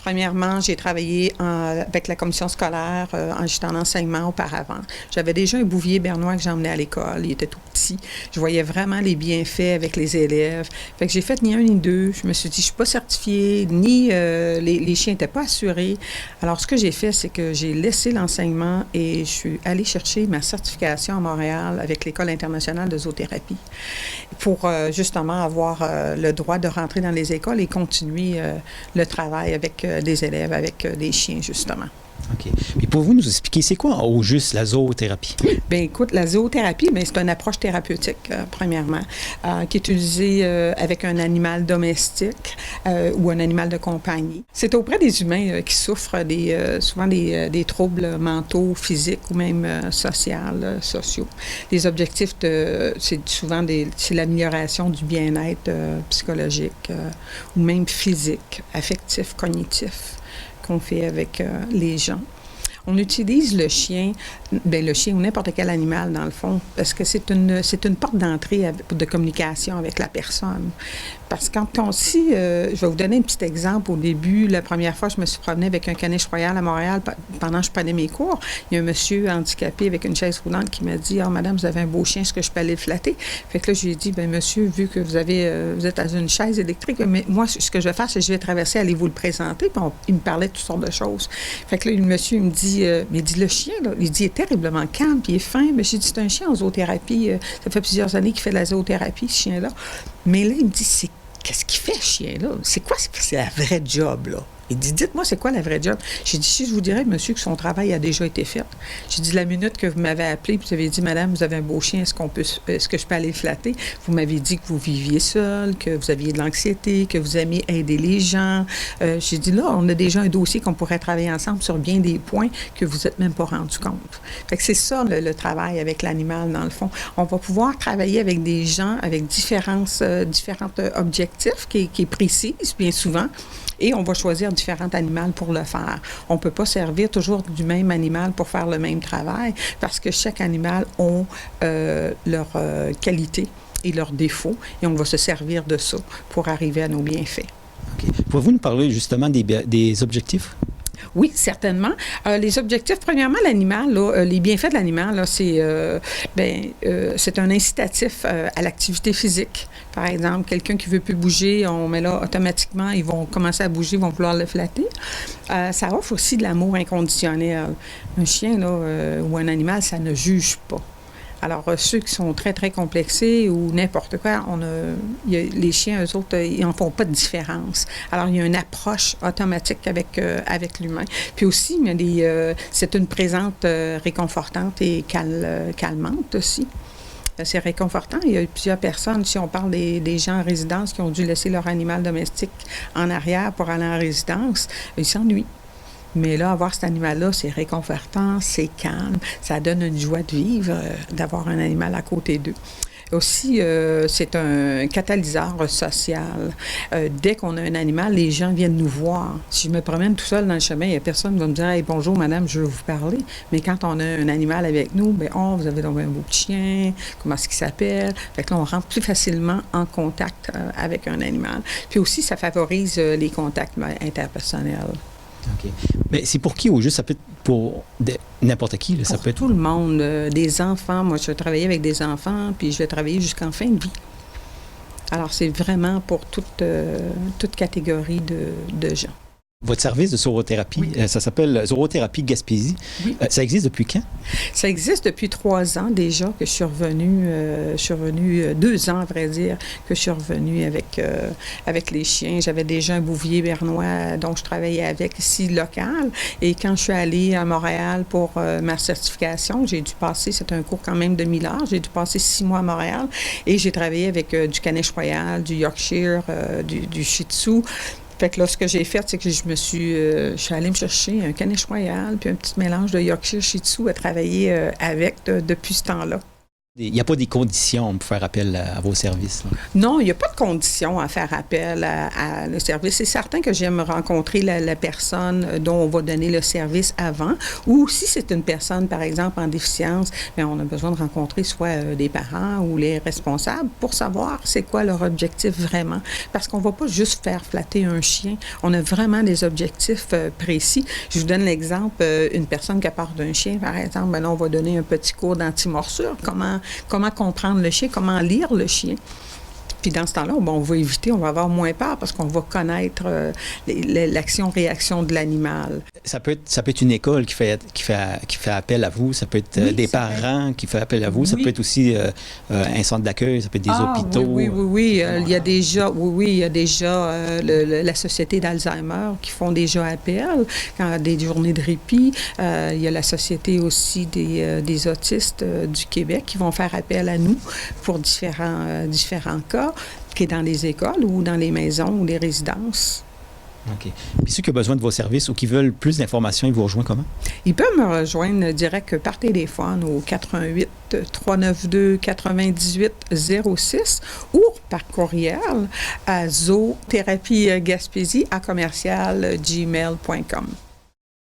Premièrement, j'ai travaillé avec la commission scolaire, j'étais en enseignement auparavant. J'avais déjà un bouvier bernois que j'emmenais à l'école, il était tout petit. Je voyais vraiment les bienfaits avec les élèves. Fait que j'ai fait ni un ni deux. Je me suis dit, je suis pas certifiée, ni les chiens n'étaient pas assurés. Alors, ce que j'ai fait, c'est que j'ai laissé l'enseignement et je suis allée chercher ma certification à Montréal avec l'École internationale de zoothérapie pour justement avoir le droit de rentrer dans les écoles et continuer le travail avec des élèves, avec des chiens, justement. OK. Puis pouvez-vous nous expliquer, c'est quoi au juste la zoothérapie? Bien, écoute, la zoothérapie, bien, c'est une approche thérapeutique, premièrement, qui est utilisée avec un animal domestique ou un animal de compagnie. C'est auprès des humains qui souffrent souvent des troubles mentaux, physiques ou même sociaux. Les objectifs, c'est souvent c'est l'amélioration du bien-être psychologique ou même physique, affectif, cognitif qu'on fait avec les gens. On utilise le chien ou n'importe quel animal, dans le fond, parce que c'est une porte d'entrée de communication avec la personne. Parce que je vais vous donner un petit exemple. Au début, la première fois, je me suis promenée avec un caniche royal à Montréal pendant que je prenais mes cours. Il y a un monsieur handicapé avec une chaise roulante qui m'a dit « Ah, madame, vous avez un beau chien, est-ce que je peux aller le flatter? » Fait que là, je lui ai dit « Bien, monsieur, vu que vous êtes dans une chaise électrique, mais moi, ce que je vais faire, c'est que je vais traverser, allez vous le présenter. » Puis il me parlait de toutes sortes de choses. Fait que là, le monsieur, il me dit « Mais il dit, le chien, là, il dit, il est terriblement calme, puis il est fin. » Mais j'ai dit « C'est un chien en zoothérapie. Ça fait plusieurs années qu'il fait de la zoothérapie, ce chien-là. » Mais là, il me dit « Qu'est-ce qu'il fait, ce chien-là? C'est quoi? C'est la vraie job, là. » Il dit, dites-moi, c'est quoi la vraie job? J'ai dit, si je vous dirais, monsieur, que son travail a déjà été fait. J'ai dit, la minute que vous m'avez appelé, puis vous avez dit, madame, vous avez un beau chien, est-ce que je peux aller le flatter? Vous m'avez dit que vous viviez seul, que vous aviez de l'anxiété, que vous aimiez aider les gens. J'ai dit, là, on a déjà un dossier qu'on pourrait travailler ensemble sur bien des points que vous n'êtes même pas rendu compte. Fait que c'est ça, le travail avec l'animal, dans le fond. On va pouvoir travailler avec des gens avec différents objectifs qui est précis, bien souvent. Et on va choisir différents animaux pour le faire. On ne peut pas servir toujours du même animal pour faire le même travail parce que chaque animal a leurs qualités et leurs défauts et on va se servir de ça pour arriver à nos bienfaits. OK. Pouvez-vous nous parler justement des objectifs? Oui, certainement. Les objectifs, premièrement, l'animal, les bienfaits de l'animal, c'est un incitatif à l'activité physique. Par exemple, quelqu'un qui ne veut plus bouger, mais là, automatiquement, ils vont commencer à bouger, ils vont vouloir le flatter. Ça offre aussi de l'amour inconditionnel. Un chien ou un animal, ça ne juge pas. Alors, ceux qui sont très, très complexés ou n'importe quoi, les chiens, eux autres, ils n'en font pas de différence. Alors, il y a une approche automatique avec l'humain. Puis aussi, c'est une présence réconfortante et calmante aussi. C'est réconfortant. Il y a plusieurs personnes, si on parle des gens en résidence qui ont dû laisser leur animal domestique en arrière pour aller en résidence, ils s'ennuient. Mais là, avoir cet animal-là, c'est réconfortant, c'est calme, ça donne une joie de vivre, d'avoir un animal à côté d'eux. Aussi, c'est un catalyseur social. Dès qu'on a un animal, les gens viennent nous voir. Si je me promène tout seul dans le chemin, il n'y a personne qui va me dire « Hey, bonjour, madame, je veux vous parler. » Mais quand on a un animal avec nous, bien, oh, vous avez donc un beau petit chien, comment est-ce qu'il s'appelle? Fait que là, on rentre plus facilement en contact avec un animal. Puis aussi, ça favorise les contacts interpersonnels. OK. Mais c'est pour qui au juste? Ça peut être pour n'importe qui? Là, ça peut être tout le monde. Des enfants. Moi, je vais travailler avec des enfants, puis je vais travailler jusqu'en fin de vie. Alors, c'est vraiment pour toute catégorie de gens. Votre service de zoothérapie, oui. Ça s'appelle Zoothérapie Gaspésie. Oui. Ça existe depuis quand? Ça existe depuis 3 ans déjà que je suis revenue, 2 ans à vrai dire, que je suis revenue avec les chiens. J'avais déjà un bouvier bernois dont je travaillais avec ici local. Et quand je suis allée à Montréal pour ma certification, j'ai dû passer, c'est un cours quand même de 1000 heures, j'ai dû passer 6 mois à Montréal et j'ai travaillé avec du caniche royal, du Yorkshire, du Shih Tzu. Fait que là, ce que j'ai fait, c'est que je suis allée me chercher un caniche royal puis un petit mélange de Yorkshire Shih Tzu à travailler avec depuis ce temps-là. Il n'y a pas des conditions pour faire appel à vos services, là? Non, il n'y a pas de condition à faire appel à le service. C'est certain que j'aime rencontrer la personne dont on va donner le service avant. Ou si c'est une personne, par exemple, en déficience, bien, on a besoin de rencontrer soit des parents ou les responsables pour savoir c'est quoi leur objectif vraiment. Parce qu'on ne va pas juste faire flatter un chien. On a vraiment des objectifs précis. Je vous donne l'exemple, une personne qui a peur d'un chien, par exemple, bien là, on va donner un petit cours d'anti-morsure. Comment comprendre le chien, comment lire le chien. Puis dans ce temps-là, bon, on va éviter, on va avoir moins peur parce qu'on va connaître l'action-réaction de l'animal. Ça peut être une école qui fait appel à vous, ça peut être des parents qui font appel à vous, ça peut être aussi un centre d'accueil, ça peut être des hôpitaux. Oui. Il y a déjà, la Société d'Alzheimer qui font déjà appel, des journées de répit. Il y a la Société aussi des autistes du Québec qui vont faire appel à nous pour différents cas, qui est dans les écoles ou dans les maisons ou les résidences. OK. Puis ceux qui ont besoin de vos services ou qui veulent plus d'informations, ils vous rejoignent comment? Ils peuvent me rejoindre direct par téléphone au 88 392 98 06 ou par courriel à zootherapiegaspésie@gmail.com.